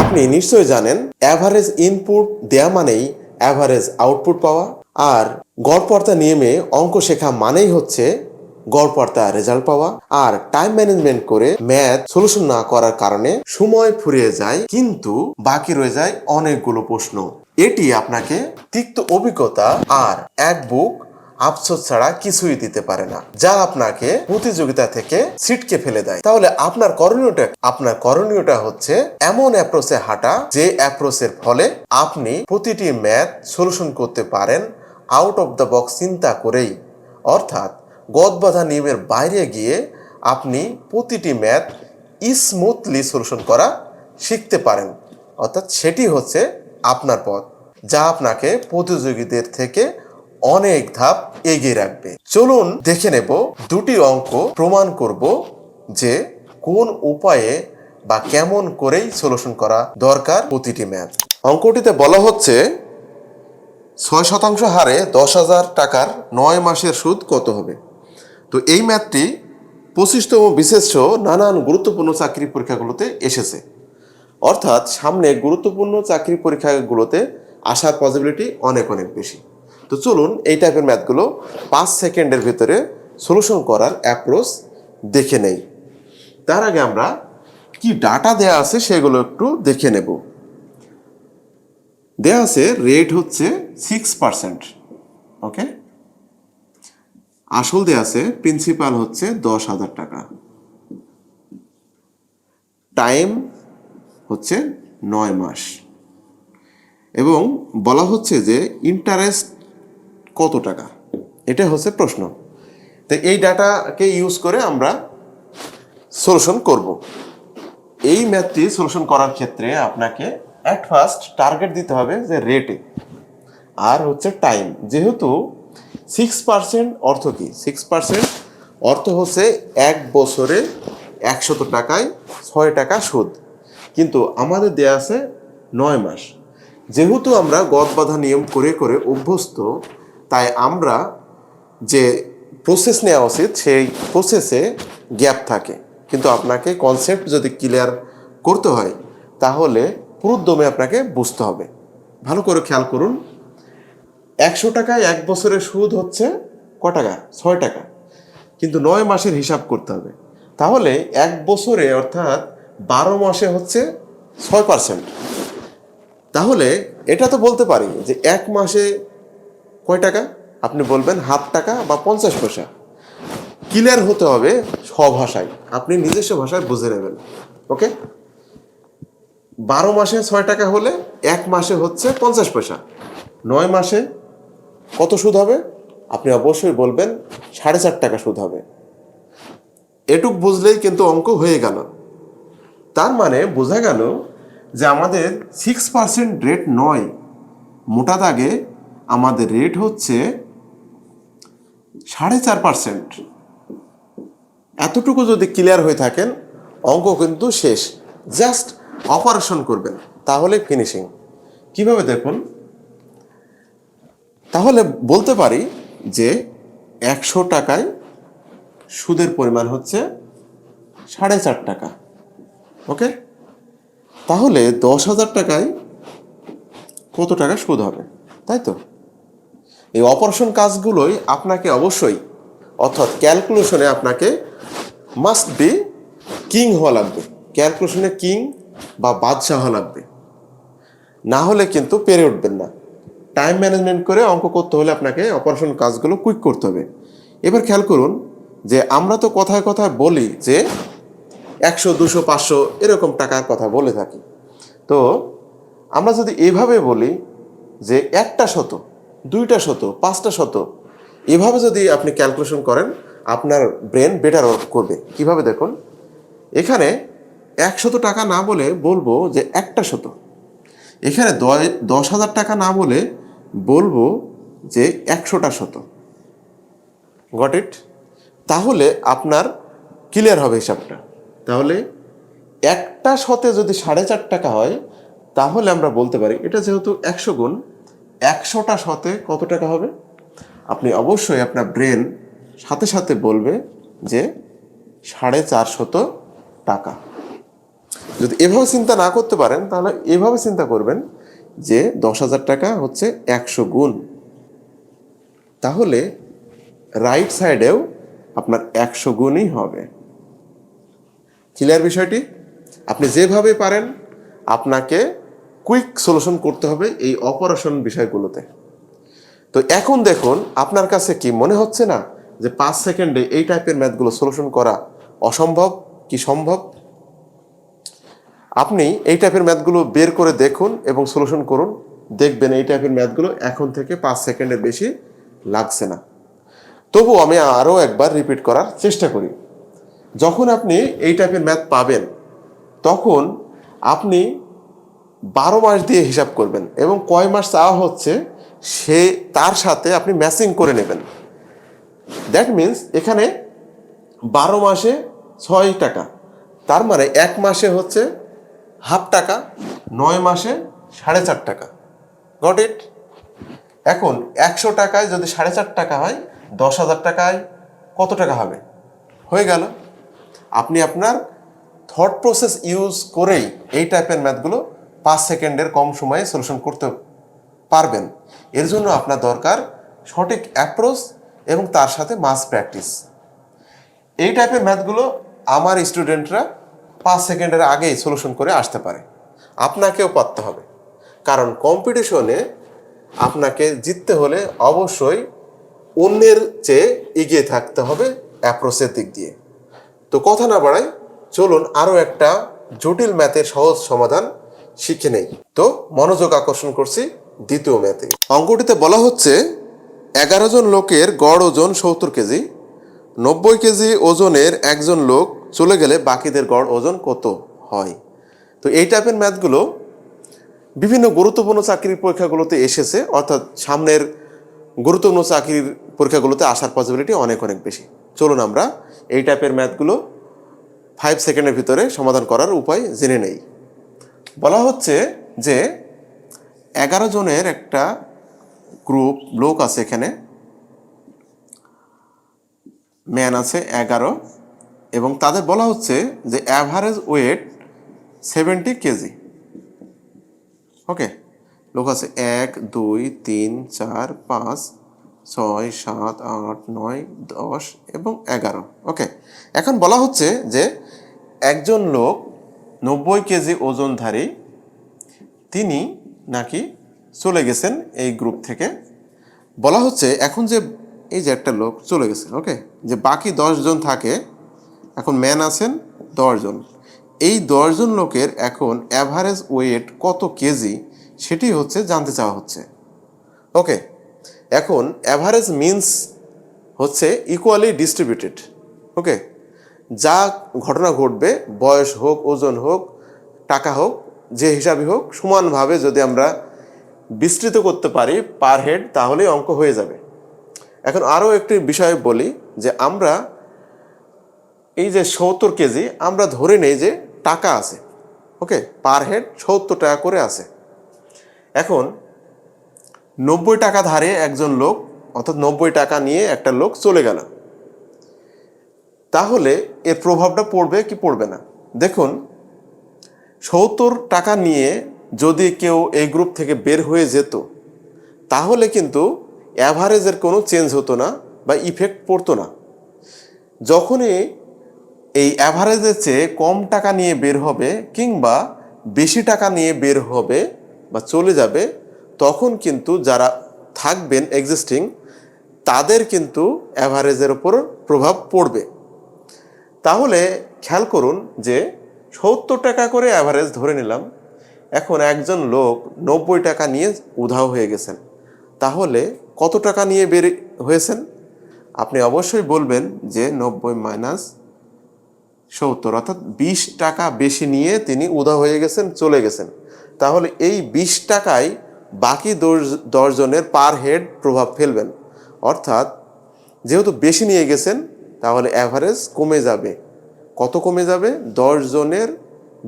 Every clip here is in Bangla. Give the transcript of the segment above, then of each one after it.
আপনি নিশ্চয়ই জানেন অ্যাভারেজ ইনপুট দেয়া মানেই অ্যাভারেজ আউটপুট পাওয়া, আর গড়পড়তা নিয়মে অঙ্ক শেখা মানেই হচ্ছে গড়পড়তা রেজাল্ট পাওয়া। আর টাইম ম্যানেজমেন্ট করে ম্যাথ সলিউশন না করার কারণে সময় ফুরিয়ে যায়, কিন্তু বাকি রয়ে যায় অনেকগুলো প্রশ্ন। এটি আপনাকে তিক্ত অভিজ্ঞতা আর এক বুক আফসোস ছাড়া কিছুই দিতে পারে না, যা আপনাকে প্রতিযোগিতা থেকে ছিটকে ফেলে দেয়। তাহলে আপনার করণীয়টা হচ্ছে এমন অ্যাপ্রোচে হাঁটা, যে অ্যাপ্রোচের ফলে আপনি প্রতিটি ম্যাথ সলিউশন করতে পারেন আউট অফ দ্য বক্স চিন্তা করেই। অর্থাৎ গদবাঁধা নিয়মের বাইরে গিয়ে আপনি প্রতিটি ম্যাথ স্মুথলি সলিউশন করা শিখতে পারেন। অর্থাৎ সেটি হচ্ছে আপনার পথ, যা আপনাকে প্রতিযোগীদের থেকে অনেক ধাপ এগিয়ে রাখবে। চলুন দেখে নেব দুটি অঙ্ক প্রমাণ করব যে কোন উপায়ে বা কেমন করেই সলিউশন করা দরকার প্রতিটি ম্যাথ। অঙ্কটিতে বলা হচ্ছে 6% হারে 10,000 টাকার 9 মাসের সুদ কত হবে। তো এই ম্যাথটি 25তম বিশেষ নানান গুরুত্বপূর্ণ চাকরি পরীক্ষাগুলোতে এসেছে। অর্থাৎ সামনে গুরুত্বপূর্ণ চাকরি পরীক্ষাগুলোতে আসার পসিবিলিটি অনেক অনেক বেশি। তো চলুন এই টাইপের ম্যাথগুলো 5 সেকেন্ডের ভিতরে সলিউশন করার অ্যাপ্রোচ দেখে নেই। তার আগে আমরা কি ডাটা দেয়া আছে সেগুলো একটু দেখে নেব। দেয়া আছে রেট হচ্ছে 6%, ওকে। আসল দেয়া আছে প্রিন্সিপাল হচ্ছে 10,000 টাকা, টাইম হচ্ছে 9 মাস, এবং বলা হচ্ছে যে ইন্টারেস্ট কত টাকা। এটা হচ্ছে প্রশ্ন। তো এই ডাটাকে ইউজ করে আমরা সলিউশন করব। এই ম্যাথটি সলিউশন করার ক্ষেত্রে আপনাকে অ্যাট ফার্স্ট টার্গেট দিতে হবে যে রেটে, আর হচ্ছে টাইম। যেহেতু 6% অর্থ কি? 6% অর্থ হচ্ছে 1 বছরে 100 টাকায় 6 টাকা সুদ, কিন্তু আমাদের দেয়া আছে 9 মাস। যেহেতু আমরা গদবাঁধা নিয়ম করে করে অভ্যস্ত, তাই আমরা যে প্রসেস নেওয়া উচিত সেই প্রসেসে গ্যাপ থাকে। কিন্তু আপনাকে কনসেপ্ট যদি ক্লিয়ার করতে হয় তাহলে পুরোদমে আপনাকে বুঝতে হবে। ভালো করে খেয়াল করুন, 100 টাকায় 1 বছরের সুদ হচ্ছে ক টাকা? 6 টাকা, কিন্তু 9 মাসের হিসাব করতে হবে। তাহলে 1 বছরে অর্থাৎ 12 মাসে হচ্ছে 6%। তাহলে এটা তো বলতে পারি যে 1 মাসে কয় টাকা? আপনি বলবেন হাফ টাকা বা 50 পয়সা। ক্লিয়ার হতে হবে স্বভাষায়, আপনি নিজস্ব ভাষায় বুঝে নেবেন, ওকে। 12 মাসে 6 টাকা হলে 1 মাসে হচ্ছে 50 পয়সা। 9 মাসে কত সুদ হবে? আপনি অবশ্যই বলবেন 4.5 টাকা সুদ হবে। এটুক বুঝলেই কিন্তু অঙ্ক হয়ে গেল। তার মানে বোঝা গেল যে আমাদের 6% রেট নয়, মোটা দাগে আমাদের রেট হচ্ছে 4.5%। এতটুকু যদি ক্লিয়ার হয়ে থাকেন অঙ্ক কিন্তু শেষ। জাস্ট অপারেশন করবেন, তাহলে ফিনিশিং। কিভাবে দেখুন? তাহলে বলতে পারি যে 100 টাকায় সুদের পরিমাণ হচ্ছে 4.5 টাকা, ওকে। তাহলে 10,000 টাকায় কত টাকা সুদ হবে, তাই তো? এই অপারেশন কাজগুলোই আপনাকে অবশ্যই, অর্থাৎ ক্যালকুলেশনে আপনাকে মাস্ট বি কিং হওয়া লাগবে। ক্যালকুলেশনে কিং বা বাদশাহ হওয়া লাগবে, না হলে কিন্তু পেরে উঠবেন না। টাইম ম্যানেজমেন্ট করে অঙ্ক করতে হলে আপনাকে অপারেশন কাজগুলো কুইক করতে হবে। এবার খেয়াল করুন যে আমরা তো কথায় কথায় বলি যে 100, 200, 500 এরকম টাকার কথা বলে থাকি। তো আমরা যদি এভাবে বলি যে 1টা শত, 2টা শত, 5টা শত, এভাবে যদি আপনি ক্যালকুলেশন করেন আপনার ব্রেন বেটার ওয়ার্ক করবে। কিভাবে দেখুন, এখানে 100 টাকা না বলে বলবো যে 1টা শত। এখানে 10,000 টাকা না বলে বলবো যে 100টা শত। Got it? তাহলে আপনার ক্লিয়ার হবে হিসাবটা। তাহলে একটা শতে যদি 4.5 টাকা হয় তাহলে আমরা বলতে পারি এটা যেহেতু 100 গুণ, 100টা শতে কত টাকা হবে? আপনি অবশ্যই আপনার ব্রেন সাথে সাথে বলবে যে 450 টাকা। যদি এভাবে চিন্তা না করতে পারেন তাহলে এভাবে চিন্তা করবেন যে 10,000 টাকা হচ্ছে 100 গুণ, তাহলে রাইট সাইডেও আপনার 100 গুণই হবে। ক্লিয়ার বিষয়টি? আপনি যেভাবে পারেন আপনাকে কুইক সলিউশন করতে হবে এই অপারেশন বিষয়গুলোতে। তো এখন দেখুন আপনার কাছে কি মনে হচ্ছে না যে 5 সেকেন্ডে এই টাইপের ম্যাথগুলো সলিউশন করা অসম্ভব কি সম্ভব? আপনি এই টাইপের ম্যাথগুলো বের করে দেখুন এবং সলিউশন করুন, দেখবেন এই টাইপের ম্যাথগুলো এখন থেকে 5 সেকেন্ডের বেশি লাগছে না। তবু আমি আরও একবার রিপিট করার চেষ্টা করি। যখন আপনি এই টাইপের ম্যাথ পাবেন তখন আপনি 12 মাস দিয়ে হিসাব করবেন এবং কয় মাস চাওয়া হচ্ছে সে তার সাথে আপনি ম্যাচিং করে নেবেন। দ্যাট মিনস এখানে 12 মাসে 6 টাকা, তার মানে 1 মাসে হচ্ছে হাফ টাকা, 9 মাসে 4.5 টাকা। Got it? এখন 100 টাকায় যদি 4.5 টাকা হয়, 10,000 টাকায় কত টাকা হবে? হয়ে গেল। আপনি আপনার থট প্রসেস ইউজ করেই এই টাইপের ম্যাথগুলো 5 সেকেন্ডের কম সময়ে সলিউশন করতে পারবেন। এর জন্য আপনার দরকার সঠিক অ্যাপ্রোচ এবং তার সাথে মাস প্র্যাকটিস। এই টাইপের ম্যাথগুলো আমার স্টুডেন্টরা 5 সেকেন্ডের আগেই সলিউশন করে আসতে পারে, আপনাকেও পারতে হবে। কারণ কম্পিটিশনে আপনাকে জিততে হলে অবশ্যই অন্যের চেয়ে এগিয়ে থাকতে হবে অ্যাপ্রোচের দিক দিয়ে। তো কথা না বাড়াই, চলুন আরও একটা জটিল ম্যাথের সহজ সমাধান শিখে নেই। তো মনোযোগ আকর্ষণ করছি দ্বিতীয় ম্যাথে। অঙ্কটিতে বলা হচ্ছে 11 জন লোকের গড় ওজন 70 কেজি, 90 কেজি ওজনের একজন লোক চলে গেলে বাকিদের গড় ওজন কত হয়? তো এই টাইপের ম্যাথগুলো বিভিন্ন গুরুত্বপূর্ণ চাকরির পরীক্ষাগুলোতে এসেছে, অর্থাৎ সামনের গুরুত্বপূর্ণ চাকরির পরীক্ষাগুলোতে আসার পসিবিলিটি অনেক অনেক বেশি। চলুন আমরা এই টাইপের ম্যাথগুলো 5 সেকেন্ডের ভিতরে সমাধান করার উপায় জেনে নেই। বলা হচ্ছে যে 11 জনের একটা গ্রুপ লোক আছে, এখানে ম্যান আছে 11 এবং তাদের বলা হচ্ছে যে অ্যাভারেজ ওয়েট 70 কেজি। ওকে, লোক আছে 1 2 3 4 5 6 7 8 9 10 এবং 11। ওকে, এখন বলা হচ্ছে যে একজন লোক 90 কেজি ওজনধারী, তিনি নাকি চলে গেছেন এই গ্রুপ থেকে। বলা হচ্ছে এখন যে এই যে একটা লোক চলে গেছে, ওকে, যে বাকি 10 জন থাকে, এখন ম্যান আছেন 10 জন, এই 10 জন লোকের এখন অ্যাভারেজ ওয়েট কত কেজি সেটি হচ্ছে জানতে চাওয়া হচ্ছে। ওকে, এখন অ্যাভারেজ মিনস হচ্ছে ইকুয়ালি ডিস্ট্রিবিউটেড। ওকে, যা ঘটনা ঘটবে, বয়স হোক, ওজন হোক, টাকা হোক, যে হিসাবই হোক, সমানভাবে যদি আমরা বিস্তৃত করতে পারি পার হেড, তাহলেই অঙ্ক হয়ে যাবে। এখন আরও একটি বিষয় বলি যে আমরা এই যে 70 কেজি আমরা ধরে নেই যে টাকা আছে, ওকে, পার হেড 70 টাকা করে আছে। এখন 90 টাকা ধারে একজন লোক, অর্থাৎ 90 টাকা নিয়ে একটা লোক চলে গেল, তাহলে এর প্রভাবটা পড়বে কি পড়বে না? দেখুন, 70 টাকা নিয়ে যদি কেউ এই গ্রুপ থেকে বের হয়ে যেত তাহলে কিন্তু অ্যাভারেজের কোনো চেঞ্জ হতো না বা ইফেক্ট পড়তো না। যখনই এই অ্যাভারেজের চেয়ে কম টাকা নিয়ে বের হবে কিংবা বেশি টাকা নিয়ে বের হবে বা চলে যাবে, তখন কিন্তু যারা থাকবেন এক্সিস্টিং, তাদের কিন্তু অ্যাভারেজের ওপর প্রভাব পড়বে। তাহলে খেয়াল করুন যে 70 টাকা করে অ্যাভারেজ ধরে নিলাম, এখন একজন লোক 90 টাকা নিয়ে উধাও হয়ে গেছেন, তাহলে কত টাকা নিয়ে বের হয়েছেন? আপনি অবশ্যই বলবেন যে 90 মাইনাস 70, অর্থাৎ 20 টাকা বেশি নিয়ে তিনি উধাও হয়ে গেছেন, চলে গেছেন। তাহলে এই 20 টাকায় বাকি 10 জনের পার হেড প্রভাব ফেলবেন, অর্থাৎ যেহেতু বেশি নিয়ে গেছেন তাহলে অ্যাভারেজ কমে যাবে। কত কমে যাবে? 10 জনের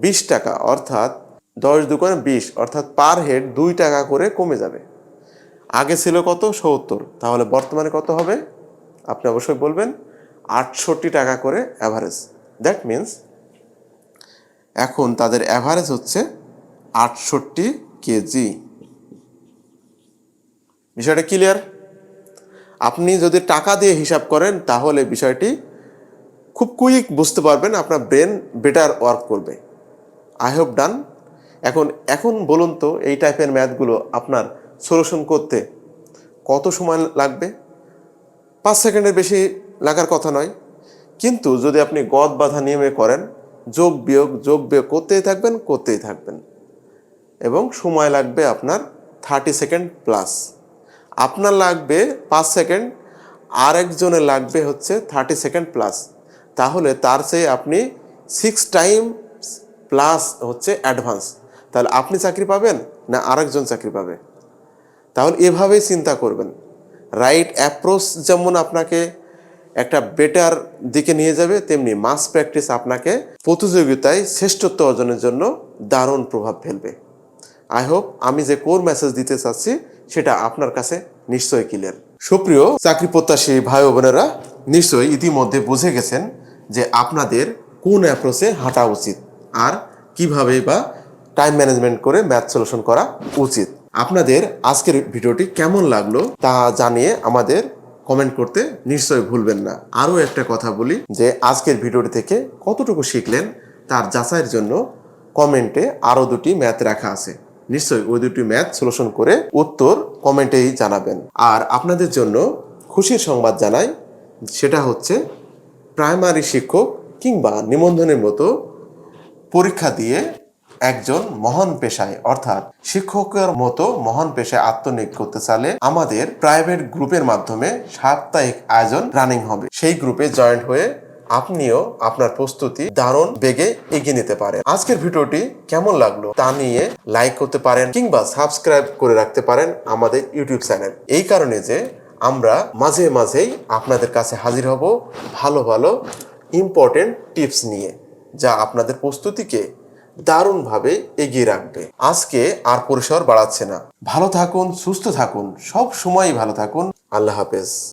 20 টাকা, অর্থাৎ 10 দুগুণে 20, অর্থাৎ পার হেড 2 টাকা করে কমে যাবে। আগে ছিল কত? 70, তাহলে বর্তমানে কত হবে? আপনি অবশ্যই বলবেন 68 টাকা করে অ্যাভারেজ। দ্যাট মিন্স এখন তাদের অ্যাভারেজ হচ্ছে 68 কেজি। বিষয়টা ক্লিয়ার? আপনি যদি টাকা দিয়ে হিসাব করেন তাহলে বিষয়টি খুব কুইক বুঝতে পারবেন, আপনার ব্রেন বেটার ওয়ার্ক করবে। আই হোপ ডান। এখন বলুন তো, এই টাইপের ম্যাথগুলো আপনার সলিউশন করতে কত সময় লাগবে? 5 সেকেন্ডের বেশি লাগার কথা নয়। কিন্তু যদি আপনি গদ বাঁধা নিয়মে করেন, যোগ বিয়োগ করতেই থাকবেন এবং সময় লাগবে আপনার 30 সেকেন্ড প্লাস। আপনার লাগবে 5 সেকেন্ড, আর একজনের লাগবে হচ্ছে 30 সেকেন্ড প্লাস। তাহলে তার চেয়ে আপনি 6 টাইম প্লাস হচ্ছে অ্যাডভান্স। তাহলে আপনি চাকরি পাবেন না আরেকজন চাকরি পাবে? তাহলে এভাবেই চিন্তা করবেন। রাইট অ্যাপ্রোচ যেমন আপনাকে একটা বেটার দিকে নিয়ে যাবে, তেমনি মাস প্র্যাকটিস আপনাকে প্রতিযোগিতায় শ্রেষ্ঠত্ব অর্জনের জন্য দারুণ প্রভাব ফেলবে। আই হোপ আমি যে কোর মেসেজ দিতে চাচ্ছি সেটা আপনার কাছে নিশ্চয়ই ক্লিয়ার। সুপ্রিয় চাকরি প্রত্যাশী ভাই ও বোনেরা, নিশ্চয়ই ইতিমধ্যে বুঝে গেছেন যে আপনাদের কোন অ্যাপ্রোচে হাঁটা উচিত আর কিভাবে বা টাইম ম্যানেজমেন্ট করে ম্যাথ সলিউশন করা উচিত। আপনাদের আজকের ভিডিওটি কেমন লাগলো তা জানিয়ে আমাদের কমেন্ট করতে নিশ্চয়ই ভুলবেন না। আরও একটা কথা বলি যে আজকের ভিডিওটি থেকে কতটুকু শিখলেন তার যাচাইয়ের জন্য কমেন্টে আরও 2টি ম্যাথ রাখা আছে। নিশ্চয়ই ওই 2টি ম্যাথ সলিউশন করে উত্তর কমেন্টেই জানাবেন। আর আপনাদের জন্য খুশির সংবাদ জানাই, সেটা হচ্ছে প্রাইমারি শিক্ষক কিংবা নিবন্ধনের মতো পরীক্ষা দিয়ে একজন মহান পেশায় অর্থাৎ শিক্ষকের মতো মহান পেশায় আত্মনিয়োগ করতে চাইলে আমাদের প্রাইভেট গ্রুপের মাধ্যমে সাপ্তাহিক আয়োজন রানিং হবে। সেই গ্রুপে জয়েন্ট হয়ে আপনিও আপনার প্রস্তুতি দারুণ বেগে এগিয়ে নিতে পারেন। আজকের ভিডিওটি কেমন লাগলো তা নিয়ে লাইক করতে পারেন কিংবা সাবস্ক্রাইব করে রাখতে পারেন আমাদের ইউটিউব চ্যানেল। এই কারণে যে আমরা মাঝেই আপনাদের কাছে হাজির হব ভালো ভালো ইম্পর্টেন্ট টিপস নিয়ে, যা আপনাদের প্রস্তুতিকে দারুণভাবে এগিয়ে রাখবে। আজকে আর পরিসর বাড়াচ্ছে না। ভালো থাকুন, সুস্থ থাকুন, সব সময়ই ভালো থাকুন। আল্লাহ হাফেজ।